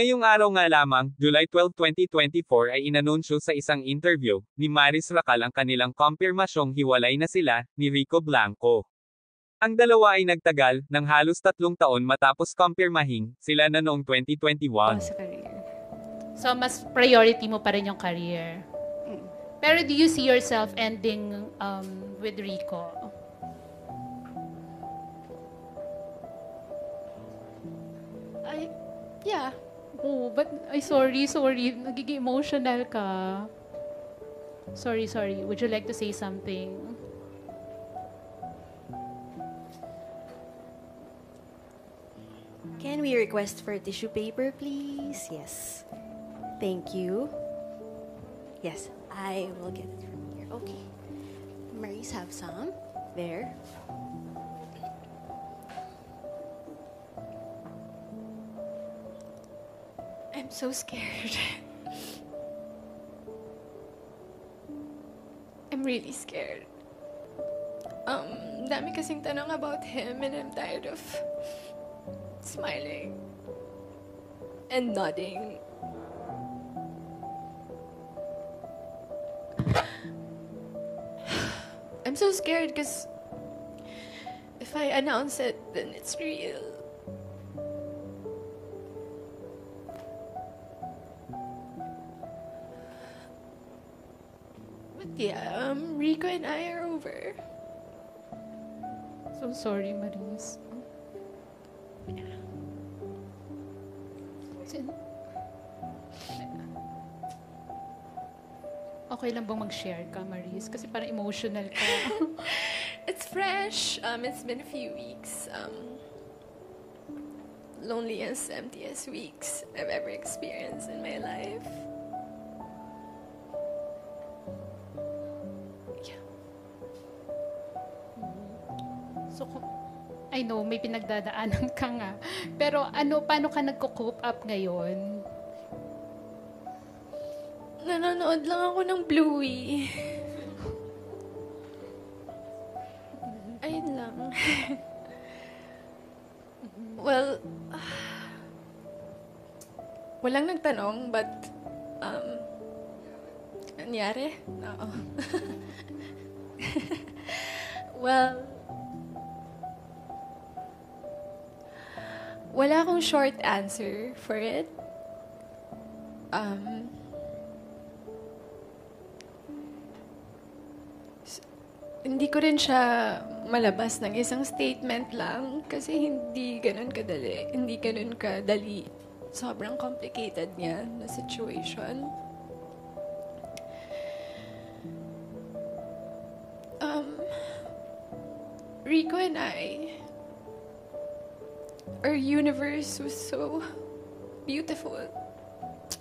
Ngayong araw nga lamang, July 12, 2024 ay inanunsyo sa isang interview ni Maris Racal ang kanilang kumpirmasyong hiwalay na sila ni Rico Blanco. Ang dalawa ay nagtagal ng halos 3 taon matapos kumpirmahing sila na noong 2021. Sa career. So, mas priority mo pa rin yung career. Pero do you see yourself ending with Rico? Yeah. Oh, but, sorry. Nagiging emotional ka. Sorry. Would you like to say something? Can we request for tissue paper, please? Yes. Thank you. Yes, I will get it from here. Okay. Maurice, have some. There. I'm so scared. I'm really scared. Dami kasing tanong about him and I'm tired of smiling and nodding. I'm so scared because if I announce it, then it's real. But yeah, Rico and I are over. So sorry, Maris. Okay lang bang mag-share ka, Maris? Kasi parang emotional ka. It's fresh. It's been a few weeks. Loneliest, emptiest weeks I've ever experienced in my life. Yeah. So, I know, may pinagdadaanan ka nga. Pero paano ka nagko-cope up ngayon? Nanonood lang ako ng Bluey. Ayun lang. Well, walang nagtanong, but, nangyari? Oo. Well, wala akong short answer for it. Hindi ko rin siya malabas ng isang statement lang kasi hindi ganun kadali. Sobrang complicated niya na situation. Rico and I, our universe was so beautiful.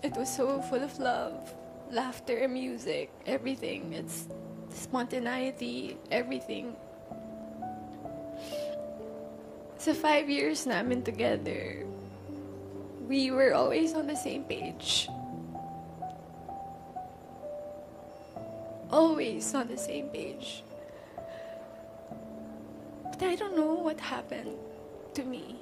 It was so full of love, laughter, music, everything. It's spontaneity, everything. Sa 5 years namin together, we were always on the same page. Always on the same page. But I don't know what happened to me.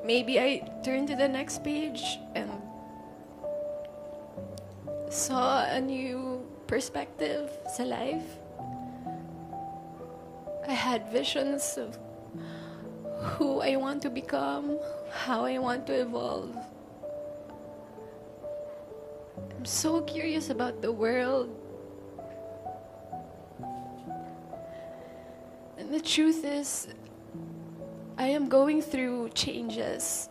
Maybe I turned to the next page and saw a new perspective sa life. I had visions of who I want to become, how I want to evolve. I'm so curious about the world. And the truth is, I am going through changes.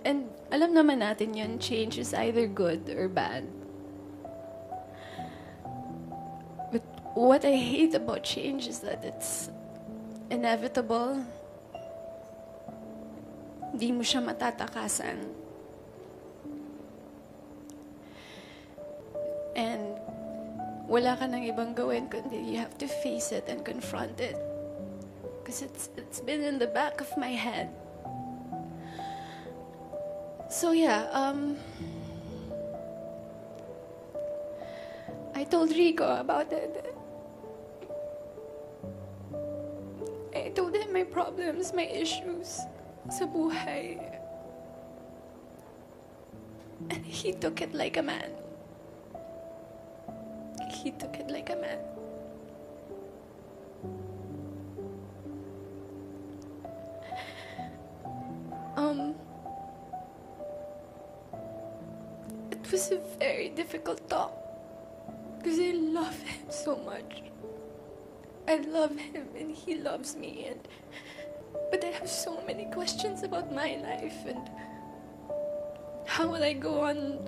And alam naman natin yun, change is either good or bad. But what I hate about change is that it's inevitable. Di mo siya matatakasan. And wala ka nang ibang gawin kundi you have to face it and confront it. Because it's been in the back of my head. So yeah, I told Rico about it. I told him my problems, my issues sa buhay. And he took it like a man. He took it like a man. It was a very difficult talk because I love him so much. I love him and he loves me, but I have so many questions about my life and how will I go on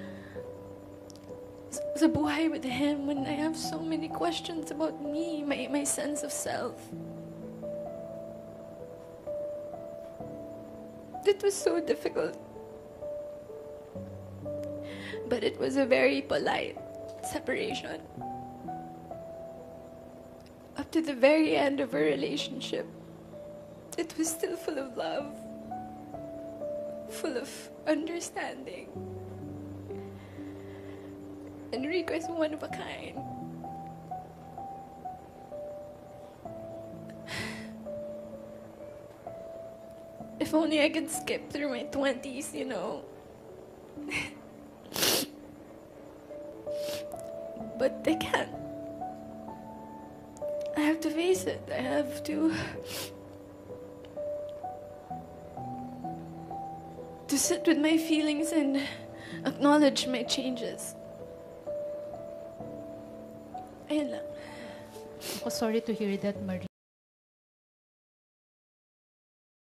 sa buhay with him when I have so many questions about me, my sense of self. It was so difficult. But it was a very polite separation. Up to the very end of our relationship, it was still full of love, full of understanding. And Rico is one of a kind. If only I could skip through my 20s, you know. But I can't. I have to face it. I have to sit with my feelings and acknowledge my changes. Ayun lang. Ako, sorry to hear that, Marie.